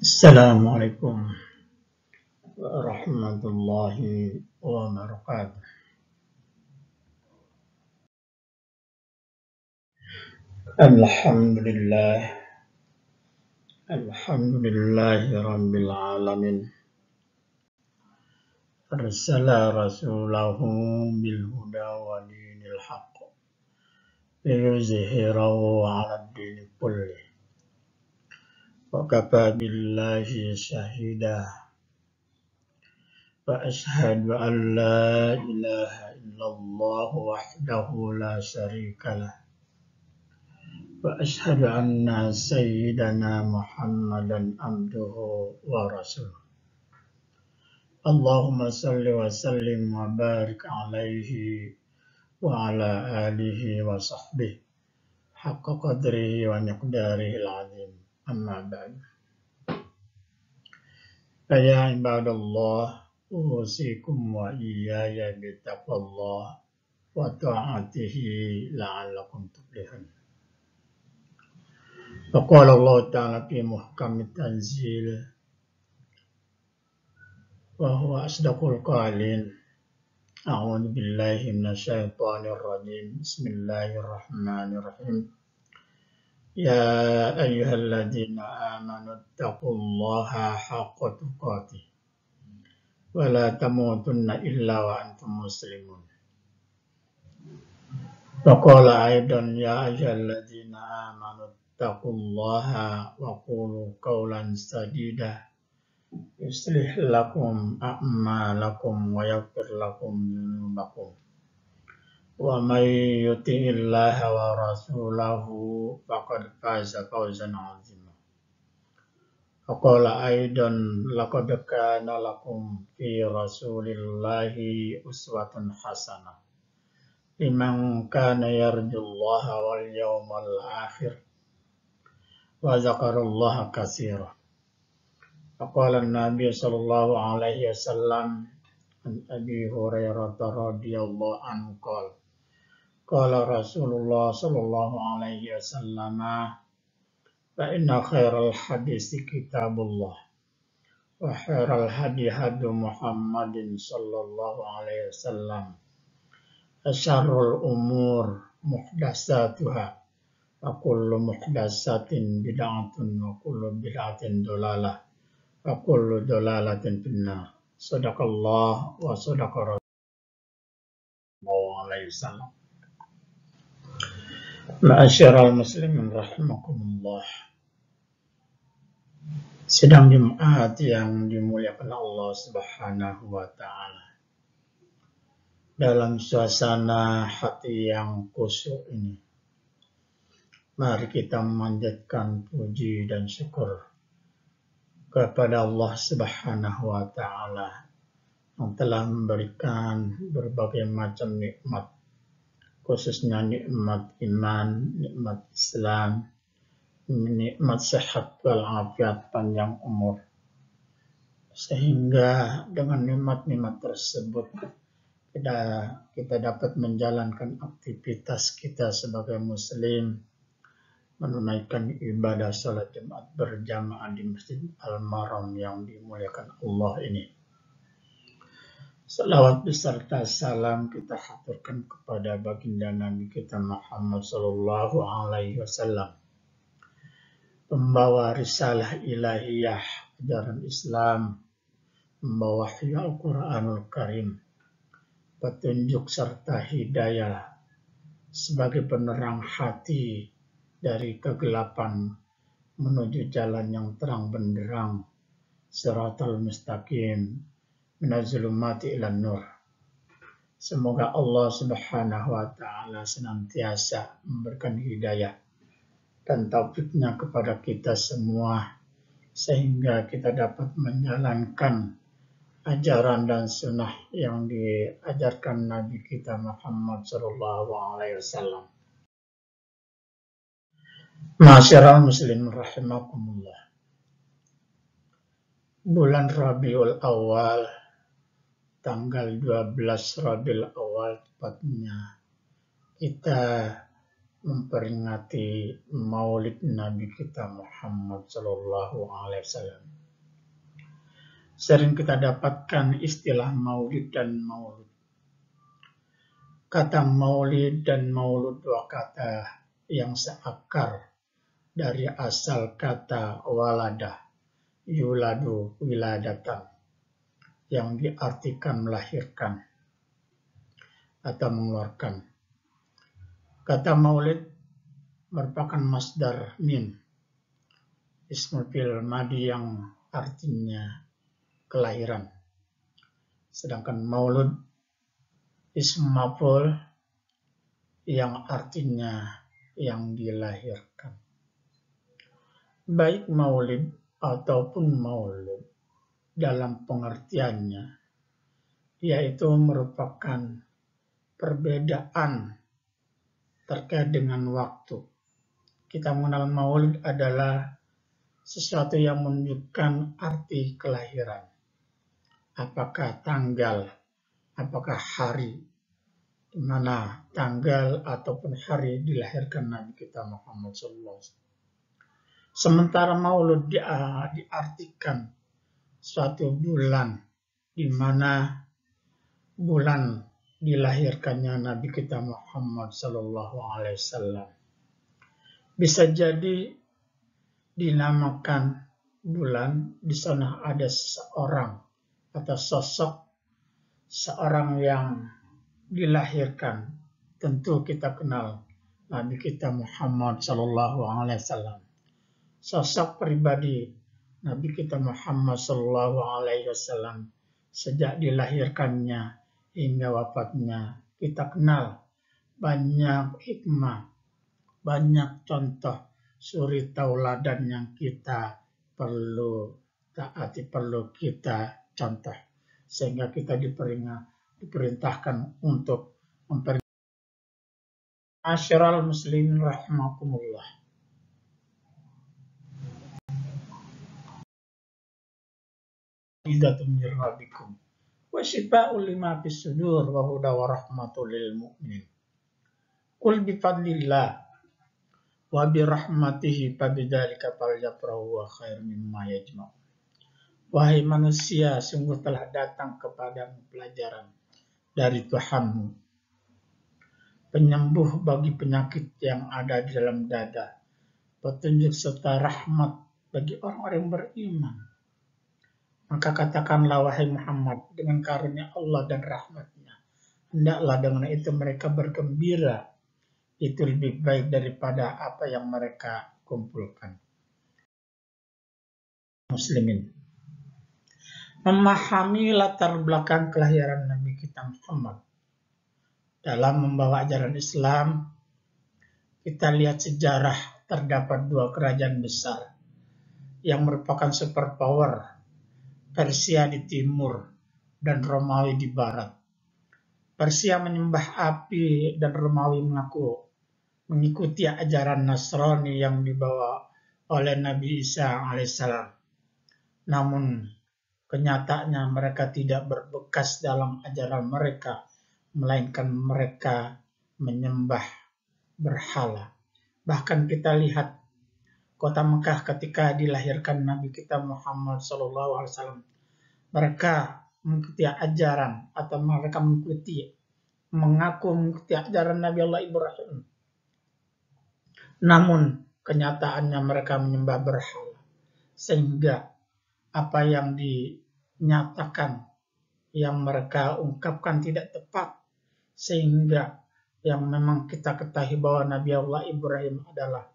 Assalamualaikum warahmatullahi wabarakatuh. Alhamdulillah, alhamdulillahi rabbil alamin. Arsala rasulahu bil huda wa dinil haqq liyuzhirahu 'ala ad-dini kulli. Wa kafa billahi shahida. Wa ashhadu an la ilaha illallah wahdahu la syarika lah. وأشهد أن سيدنا محمدا عبده ورسوله. اللهم صل وسلم وبارك عليه وعلى آله وصحبه حق قدره ومقداره العظيم. أما بعد، فيا عباد الله، أوصيكم وإياي بتقوى الله وطاعته لعلكم تفلحون. وقال الله تعالى في محكم التنزيل وهو أصدق القائلين: أعوذ بالله من الشيطان الرجيم. بسم الله الرحمن الرحيم. يا أيها الذين آمنوا اتقوا الله حق تقاته ولا تموتن إلا وأنتم مسلمون. وقال أيضا: يا أيها الذين آمنوا اتقوا الله وقولوا قولا سديدا يصلح لكم أعمالكم ويغفر لكم ذنوبكم ومن يطع الله ورسوله فقد فاز فوزا عظيما. وقال أيضا: لقد كان لكم في رسول الله أسوة حسنة لمن كان يرجو الله واليوم الآخر وذكر الله كثيرا. وقال النبي صلى الله عليه وسلم عن أبي هريرة رضي الله عنه قال: قال رسول الله صلى الله عليه وسلم: فإن خير الحديث كتاب الله وخير الهدي هدي محمد صلى الله عليه وسلم وشر الأمور محدثاتها وكل محدثة بدعة وكل بدعة ضلالة وكل ضلالة في النار. صدق الله وصدق رسول الله عليه وسلم. Ma'asyiral muslimin rahimakumullah. Sidang Jumat yang dimuliakan Allah Subhanahu wa taala. Dalam suasana hati yang khusyuk ini, mari kita memanjatkan puji dan syukur kepada Allah Subhanahu wa taala yang telah memberikan berbagai macam nikmat, khususnya nikmat iman, nikmat Islam, nikmat sehat walafiat, panjang umur. Sehingga dengan nikmat-nikmat tersebut kita dapat menjalankan aktivitas kita sebagai muslim, menunaikan ibadah salat Jumat berjamaah di Masjid Al-Maram yang dimuliakan Allah ini. Salawat beserta salam kita haturkan kepada baginda Nabi kita Muhammad sallallahu alaihi wasallam, pembawa risalah ilahiyah, ajaran Islam, membawa wahyu Al-Quranul Karim, petunjuk serta hidayah sebagai penerang hati dari kegelapan menuju jalan yang terang benderang, Shiratal Mustaqim, minaz-zulumati ilan nur. Semoga Allah Subhanahu wa taala senantiasa memberikan hidayah dan taufiknya kepada kita semua, sehingga kita dapat menjalankan ajaran dan sunnah yang diajarkan Nabi kita Muhammad sallallahu alaihi wasallam. Ma'asyiral muslimin rahimakumullah. Bulan Rabiul Awal, tanggal 12 Rabiul Awal tepatnya, kita memperingati Maulid Nabi kita Muhammad sallallahu alaihi wasallam. sering kita dapatkan istilah maulid dan maulud. Kata maulid dan maulud dua kata yang seakar dari asal kata waladah, yuladu wiladatan, yang diartikan melahirkan atau mengeluarkan. Kata maulid merupakan masdar min, ismul fi'il madi yang artinya kelahiran. Sedangkan maulud ism maf'ul yang artinya yang dilahirkan. Baik maulid ataupun maulud dalam pengertiannya yaitu merupakan perbedaan terkait dengan waktu. Kita mengenal maulid adalah sesuatu yang menunjukkan arti kelahiran. Apakah tanggal, apakah hari, di mana tanggal ataupun hari dilahirkan Nabi kita Muhammad SAW. Sementara maulud diartikan suatu bulan, di mana bulan dilahirkannya Nabi kita Muhammad SAW. Bisa jadi dinamakan bulan, di sana ada seseorang atau sosok seorang yang dilahirkan. Tentu kita kenal Nabi kita Muhammad SAW. Sosok pribadi Nabi kita Muhammad SAW sejak dilahirkannya hingga wafatnya kita kenal banyak hikmah, banyak contoh suri tauladan yang kita perlu taati, perlu kita contoh, sehingga kita diperintahkan untuk memperingati. Asyiral muslimin rahimakumullah. Idatun min rabbikum wa shifaa'un lima fis sudur wa huda wa rahmatul lil mu'minin. Qul bi fadlillah wa bi rahmatihi fabidzalika falyafrahu wa khairun mimma yajma'un. Wahai manusia, sungguh telah datang kepadamu pelajaran dari Tuhanmu, penyembuh bagi penyakit yang ada di dalam dada, petunjuk serta rahmat bagi orang-orang yang beriman. Maka katakanlah wahai Muhammad, dengan karunia Allah dan rahmatnya, hendaklah dengan itu mereka bergembira. Itu lebih baik daripada apa yang mereka kumpulkan. Muslimin, memahami latar belakang kelahiran Nabi kita Muhammad dalam membawa ajaran Islam, kita lihat sejarah terdapat dua kerajaan besar yang merupakan superpower, Persia di timur dan Romawi di barat. Persia menyembah api dan Romawi mengikuti ajaran Nasrani yang dibawa oleh Nabi Isa alaihissalam. Namun kenyataannya mereka tidak berbekas dalam ajaran mereka, melainkan mereka menyembah berhala. Bahkan kita lihat kota Mekah ketika dilahirkan Nabi kita Muhammad SAW, mereka mengikuti ajaran atau mereka mengaku mengikuti ajaran Nabi Allah Ibrahim. Namun kenyataannya mereka menyembah berhala, sehingga apa yang dinyatakan, yang mereka ungkapkan tidak tepat, sehingga yang memang kita ketahui bahwa Nabi Allah Ibrahim adalah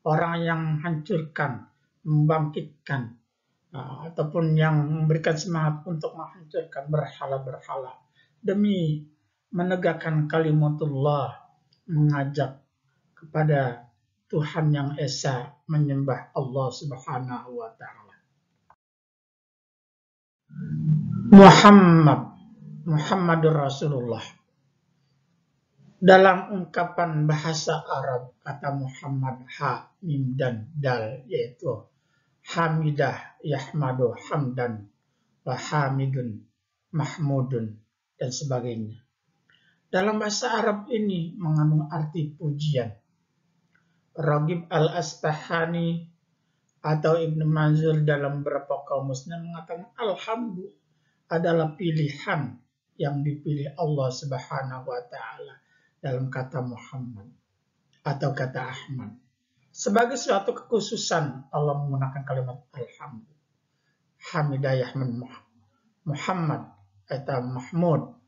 orang yang menghancurkan, membangkitkan, ataupun yang memberikan semangat untuk menghancurkan berhala-berhala demi menegakkan kalimatullah, mengajak kepada Tuhan yang Esa, menyembah Allah Subhanahu wa Ta'ala. Muhammadur Rasulullah. Dalam ungkapan bahasa Arab, kata Muhammad ha, mim dan dal, yaitu hamidah, yahmadu, hamdan, wa hamidun, mahmudun, dan sebagainya. Dalam bahasa Arab ini mengandung arti pujian. Ragib al-Asbahani Atau Ibnu Manzur dalam beberapa kaumusnya mengatakan alhamdu adalah pilihan yang dipilih Allah Subhanahu wa taala dalam kata Muhammad atau kata Ahmad. Sebagai suatu kekhususan Allah menggunakan kalimat alhamdu. Hamidayah Muhammad atau Mahmud.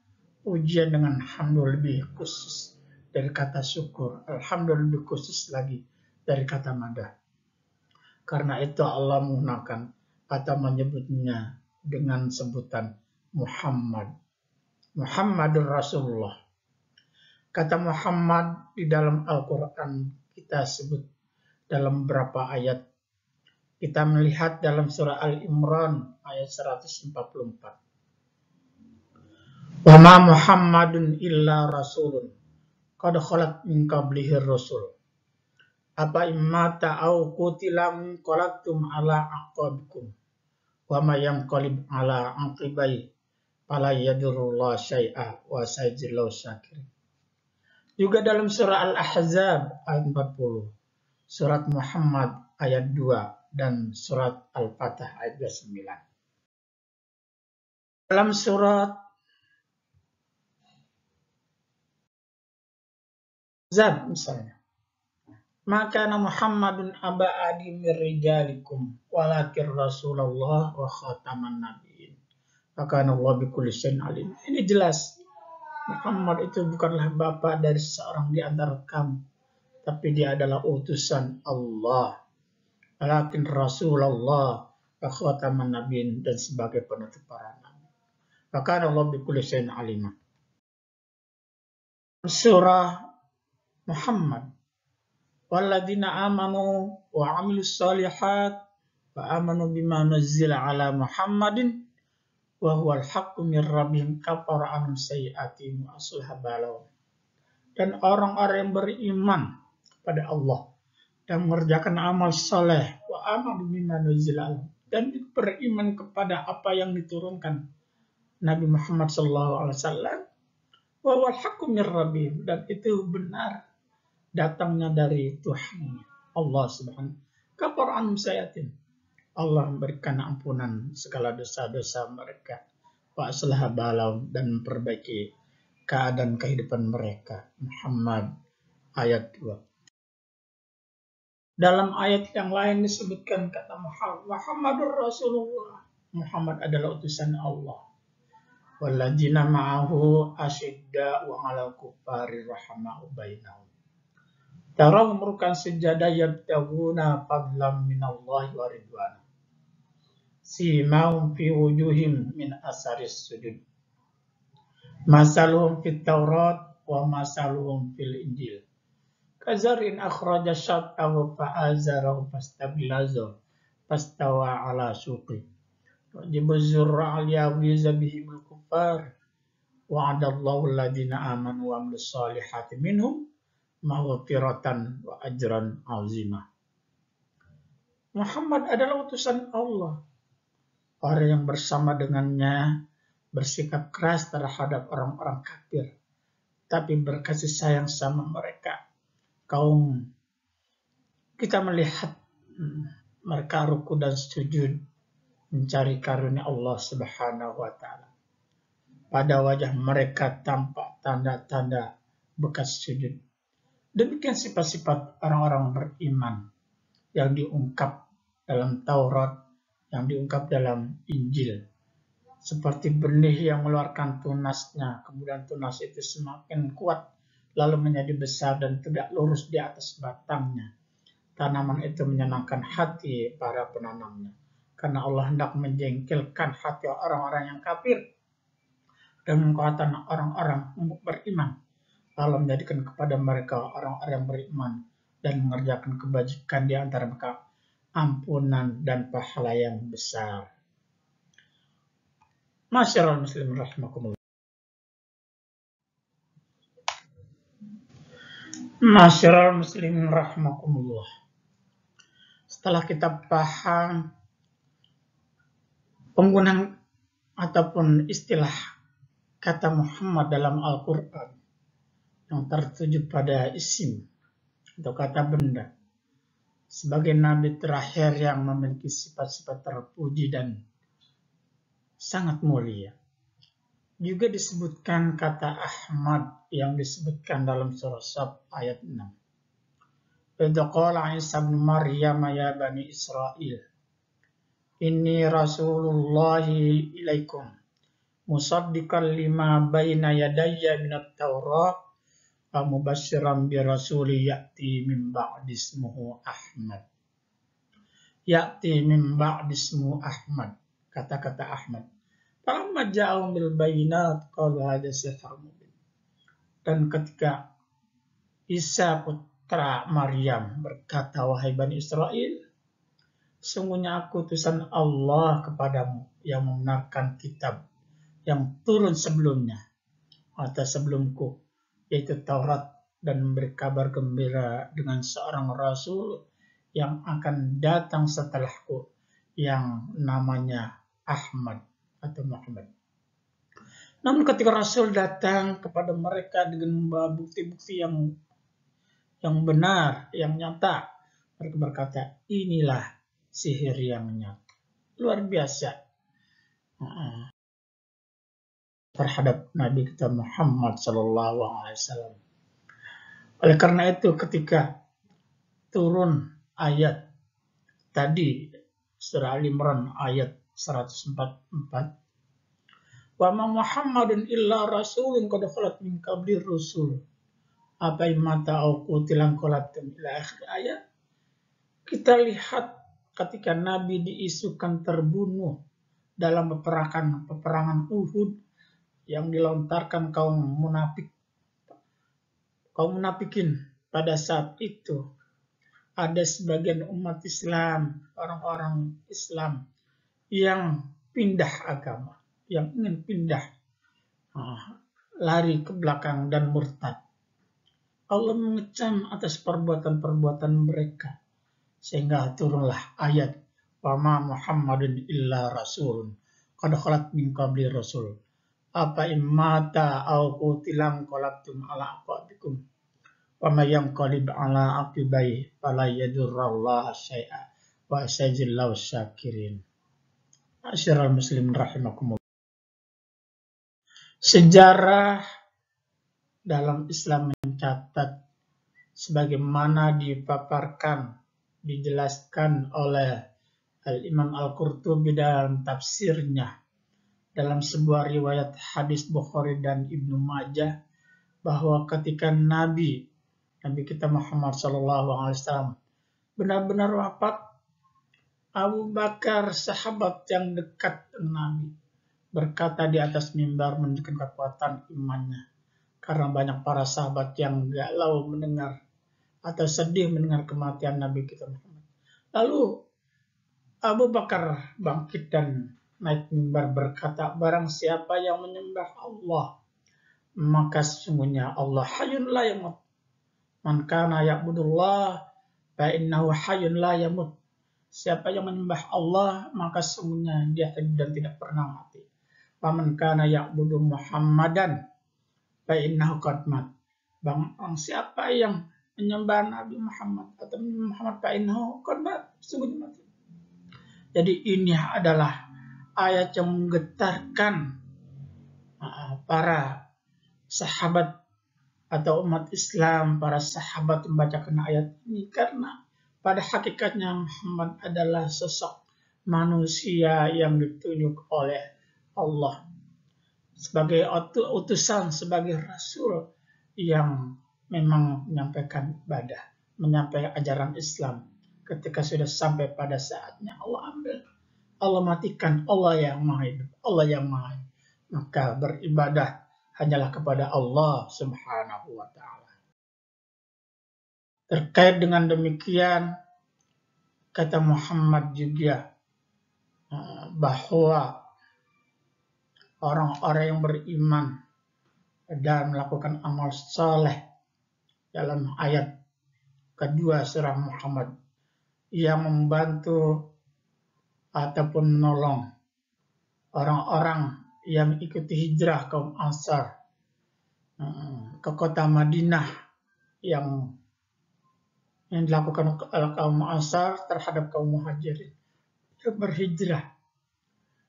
Ujian dengan hamdu lebih khusus dari kata syukur. Alhamdulillah lebih khusus lagi dari kata madah. Karena itu Allah menggunakan atau menyebutnya dengan sebutan Muhammad. Muhammadur Rasulullah. Kata Muhammad di dalam Al-Quran kita sebut dalam beberapa ayat. Kita melihat dalam surah Al-Imran ayat 144. Wa ma Muhammadun illa rasulun qad khalat min qablihi rasul. Apa immata au qutilam qalaktum ala aqabikum. Wa ma yanqalib ala aqibai fala yadurullah syai'a wa sayajzillahu syakirin. Juga dalam surah Al-Ahzab ayat 40, surat Muhammad ayat 2 dan surat Al-Fatah ayat 29. Dalam surat Zab misalnya, maka Muhammadun aba adi mir rijalikum walakin Rasulullah wa khataman nabiyyin. Maka Allah bikulli syai'in alim. Ini jelas Muhammad itu bukanlah bapa dari seorang di antara kamu, tapi dia adalah utusan Allah. Walakin Rasulullah wa khataman nabiyyin, dan sebagai penutup para nabi. Maka Allah bikulli syai'in alim. Surah Muhammad, walladzina amanu wa amilus solihat wa amanu bima nuzzila ala Muhammadin wa huwal haqqu mir rabbihim kafara anhum sayyi'atihim wa aslaha balahum. Dan orang-orang yang beriman kepada Allah dan mengerjakan amal soleh wa amanu bima nuzzila ala, dan beriman kepada apa yang diturunkan Nabi Muhammad SAW, wa huwal haqqu mir rabbihim, dan itu benar datangnya dari Tuhan Allah Subhanahu. Kafara anhum sayyi'atihim, Allah memberikan ampunan segala dosa-dosa mereka, wa aslaha balahum, dan memperbaiki keadaan kehidupan mereka. Muhammad ayat 2. Dalam ayat yang lain disebutkan kata Muhammadur Rasulullah, Muhammad adalah utusan Allah. Walladzina ma'ahu asyidda wa 'alal kuffari rahama'u bainahum. Tarahum rukan sujada yabtaguna fadlam minallahi wa ridwana. Simahum fi wujuhim min asaris sujud. Masaluhum fit Taurat wa masaluhum fil Injil. Kazarin akhraja syat'ahu fa'azarahu fastabilazahu fastawa ala suqi. Wajibu zurra al-yawiza bihimul kuffar. Wa'adallahu alladhina amanu wa amilus solihati minhum maghfiratan wa ajran azimah. Muhammad adalah utusan Allah. Orang yang bersama dengannya bersikap keras terhadap orang-orang kafir, tapi berkasih sayang sama mereka. Kaum kita melihat mereka ruku dan sujud mencari karunia Allah Subhanahu wa taala. Pada wajah mereka tampak tanda-tanda bekas sujud. Demikian sifat-sifat orang-orang beriman yang diungkap dalam Taurat, yang diungkap dalam Injil. Seperti benih yang mengeluarkan tunasnya, kemudian tunas itu semakin kuat, lalu menjadi besar dan tegak lurus di atas batangnya. Tanaman itu menyenangkan hati para penanamnya, karena Allah hendak menjengkelkan hati orang-orang yang kafir dengan kekuatan orang-orang beriman. Allah menjadikan kepada mereka orang-orang yang beriman dan mengerjakan kebajikan di antara mereka ampunan dan pahala yang besar. Masyarul muslimin rahimakumullah. Masyarul muslimin rahimakumullah. Setelah kita paham penggunaan ataupun istilah kata Muhammad dalam Al-Quran yang tertuju pada isim atau kata benda, sebagai nabi terakhir yang memiliki sifat-sifat terpuji dan sangat mulia. Juga disebutkan kata Ahmad yang disebutkan dalam surah Saf ayat 6. Idza qala Isa bin Maryam ya bani Israil, inni rasulullahi ilaikum musaddiqan lima baina yadayya minat Taurat wa mubasysyiran bi rasuli ya'ti min ba'di ismuhu Ahmad. Ya'ti min ba'di ismuhu Ahmad. Kata-kata Ahmad. Falamma ja'ahum bil bayinat qalu hadza sihrun mubin. Dan ketika Isa putra Maryam berkata, wahai Bani Israel, sungguhnya aku utusan Allah kepadamu yang membenarkan kitab yang turun sebelumnya atau sebelumku, yaitu Taurat, dan memberi kabar gembira dengan seorang rasul yang akan datang setelahku yang namanya Ahmad atau Muhammad. Namun ketika Rasul datang kepada mereka dengan membawa bukti-bukti yang benar, yang nyata, mereka berkata, inilah sihir yang nyata. Luar biasa terhadap Nabi kita Muhammad SAW. Oleh karena itu ketika turun ayat tadi, surah Al-Imran ayat 144, wa ma Muhammadun illa rasulun qad khalat min qabli rusul apa imata au qutilan qalatum ila akhir ayat. Kita lihat ketika Nabi diisukan terbunuh dalam peperangan Uhud yang dilontarkan kaum munafikin pada saat itu, ada sebagian umat Islam, orang-orang Islam yang pindah agama, yang ingin pindah, lari ke belakang dan murtad. Allah mengecam atas perbuatan-perbuatan mereka, sehingga turunlah ayat wa ma Muhammadun illa rasulun qad khalat min qabli rasul apa immata au qutilan qalabtum ala aqabikum wa may yanqalib ala aqibai fala yadurrallaha syai'a wa sayajzillahu syakirin. Asyiral muslimin rahimakumullah. Sejarah dalam Islam mencatat sebagaimana dipaparkan, dijelaskan oleh Al-Imam Al-Qurtubi dalam tafsirnya dalam sebuah riwayat hadis Bukhari dan Ibnu Majah, bahwa ketika Nabi kita Muhammad SAW benar-benar wafat, Abu Bakar, sahabat yang dekat dengan Nabi, berkata di atas mimbar menunjukkan kekuatan imannya. Karena banyak para sahabat yang galau mendengar atau sedih mendengar kematian Nabi kita Muhammad. Lalu Abu Bakar bangkit dan naik mimbar berkata, barang siapa yang menyembah Allah, maka sesungguhnya Allah hayyun la yamut. Man kana ya'budullah fa innahu hayyun la yamut. Siapa yang menyembah Allah, maka sesungguhnya dia hidup dan tidak pernah mati. Wa man kana ya'budu Muhammadan fa innahu qad mat. Bang siapa yang menyembah Nabi Muhammad atau Muhammad fa innahu qad mat, sesungguhnya mati. Jadi ini adalah ayat yang menggetarkan para sahabat atau umat Islam, para sahabat membacakan ayat ini, karena pada hakikatnya Muhammad adalah sosok manusia yang ditunjuk oleh Allah sebagai utusan, sebagai rasul yang memang menyampaikan ibadah, menyampaikan ajaran Islam. Ketika sudah sampai pada saatnya, Allah ambil, Allah matikan, Allah yang maha hidup, Allah yang maha hidup. Maka beribadah hanyalah kepada Allah Subhanahu wa ta'ala. Terkait dengan demikian, kata Muhammad juga bahwa orang-orang yang beriman dan melakukan amal saleh dalam ayat kedua surah Muhammad yang membantu ataupun menolong orang-orang yang mengikuti hijrah kaum Ansar ke kota Madinah yang yang dilakukan oleh kaum Ansar terhadap kaum Muhajirin yang berhijrah,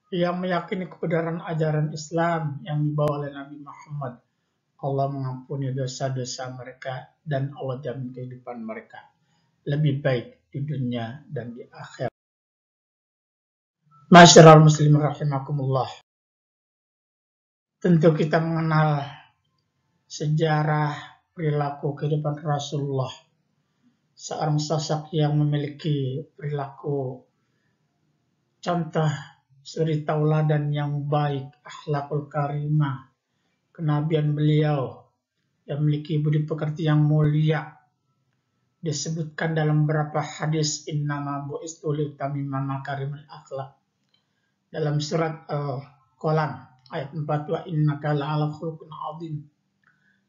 yang meyakini kebenaran ajaran Islam yang dibawa oleh Nabi Muhammad. Allah mengampuni dosa-dosa mereka dan Allah jamin kehidupan mereka lebih baik di dunia dan di akhirat. Masyarul muslimin rahimakumullah. Tentu kita mengenal sejarah perilaku kehidupan Rasulullah, seorang sosok yang memiliki perilaku contoh suri tauladan yang baik, akhlakul karimah, kenabian beliau yang memiliki budi pekerti yang mulia. Disebutkan dalam beberapa hadis, innama bu'istu liutammima makarimul akhlak. Dalam surat Al-Qalam ayat 4, wa innaka la'ala khuluqin 'adzim.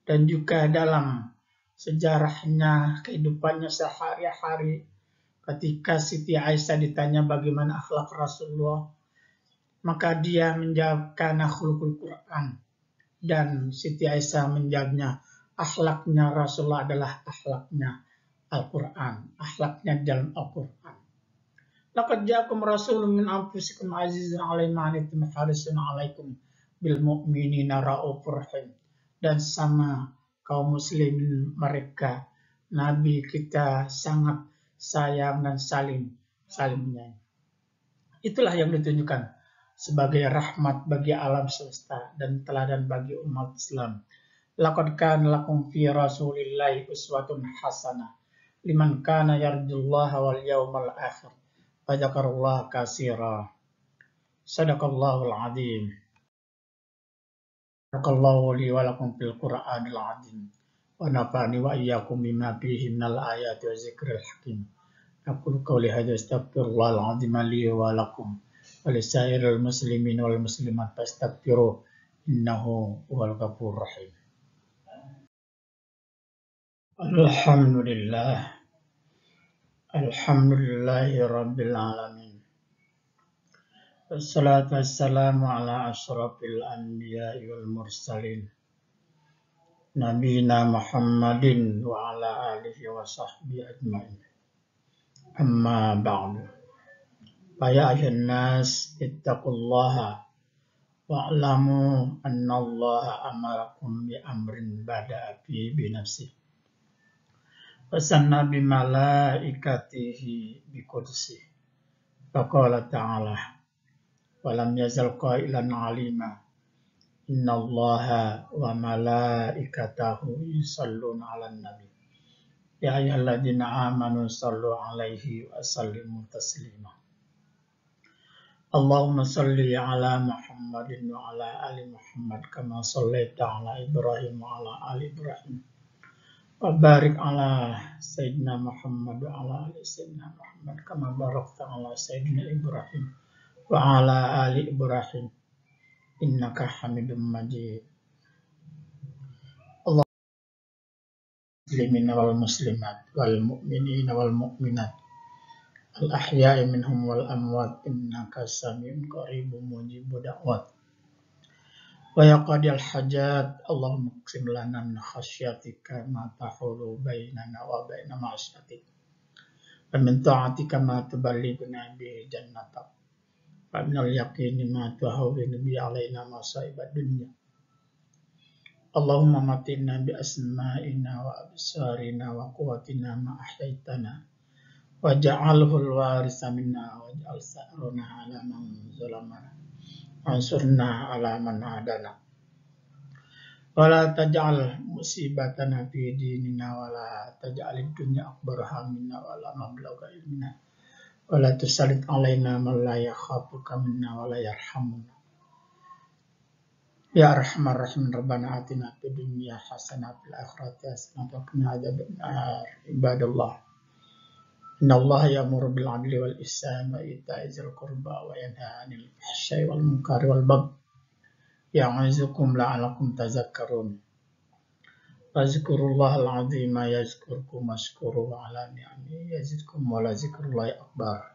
Dan juga dalam sejarahnya, kehidupannya sehari-hari, ketika Siti Aisyah ditanya bagaimana akhlak Rasulullah, maka dia menjawab kana khuluqul Quran. Dan Siti Aisyah menjawabnya, akhlaknya Rasulullah adalah akhlaknya Al-Quran, akhlaknya dalam Al-Quran. Laqad ja'akum rasulun min anfusikum azizun 'alaihi ma 'anittum harisun 'alaikum bil mu'minina raufur rahim. Dan sama kaum muslimin mereka, Nabi kita sangat sayang dan saling menyayangi. Itulah yang ditunjukkan sebagai rahmat bagi alam semesta dan teladan bagi umat Islam. Laqad kana lakum fi rasulillahi uswatun hasanah liman kana yarjullaha wal yawmal akhir wa dzakarallaha katsira. Shadaqallahul adzim. Barakallahu li wa lakum fil Qur'anil adzim wa nafa'ani wa iyyakum bima fihi minal ayati wa dzikril hakim. Aqulu qawli hadza astaghfirullahal adzim li wa lakum wa lisairil muslimin wal muslimat fastaghfiruh innahu huwal ghafurur rahim. Alhamdulillah. Alhamdulillahi rabbil alamin. Wassalatu wassalamu ala asyrafil anbiya'i wal mursalin. Nabiyina Muhammadin wa ala alihi wa sahbihi ajma'in. Amma ba'du. Ya ayuhan nas ittaqullaha wa'lamu annallaha amarakum bi amrin bada'a fi bi nafsihi. Wasanna bi malaikatihi bi qudsi. Faqala ta'ala walam yazal qailan alima innallaha wa malaikatahu yusalluna 'alan nabi ya ayyuhalladzina amanu sallu 'alaihi wa sallimu taslima. Allahumma salli 'ala Muhammadin wa 'ala ali Muhammad kama shallaita 'ala Ibrahim wa 'ala ali Ibrahim. Wa barik ala Sayyidina Muhammad wa ala ali Sayyidina Muhammad kama barakta ala Sayyidina Ibrahim wa ala ali Ibrahim innaka Hamidum Majid. Allahumma muslimin wal muslimat wal mu'minin wal mu'minat al ahya'i minhum wal amwat innaka sami'un qaribun mujibud da'wat. Wa yaqadil hajat. Allahumma qsim lana min khasyatika ma tahulu bainana wa baina ma'asyatik wa min ta'atika ma tuballighuna bihi jannatak wa minal yaqini ma tuhawwinu bi alaina masa'ibad dunya. Allahumma matina bi asma'ina wa absarina wa quwwatina ma ahyaitana waj'alhu al-warisa minna waj'al sa'rana 'ala man zalamana ansurna 'ala man adana wala taj'al musibatana fi dinina wala taj'alid dunya akbar hammina wala mablagha ilmina wala tusallit 'alaina man la yakhafuka minna wala yarhamuna ya arhamar rahimin. Rabbana atina fid dunya hasanah fil akhirati hasanah wa qina adzabannar. Ibadallah, innallaha ya'muru bil 'adli wal ihsani wa ita'i dzil qurba wa yanha 'anil fahsya'i wal munkari wal baghi ya'izukum la'allakum tadhakkarun. Fazkurullahal 'azima yazkurkum washkuruhu 'ala ni'amihi yazidkum wa la dzikrullahi akbar.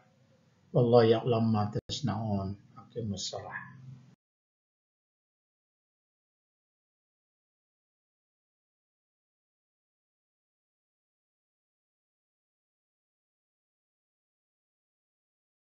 Wallahu ya'lamu ma tasna'un. Aqimussalah.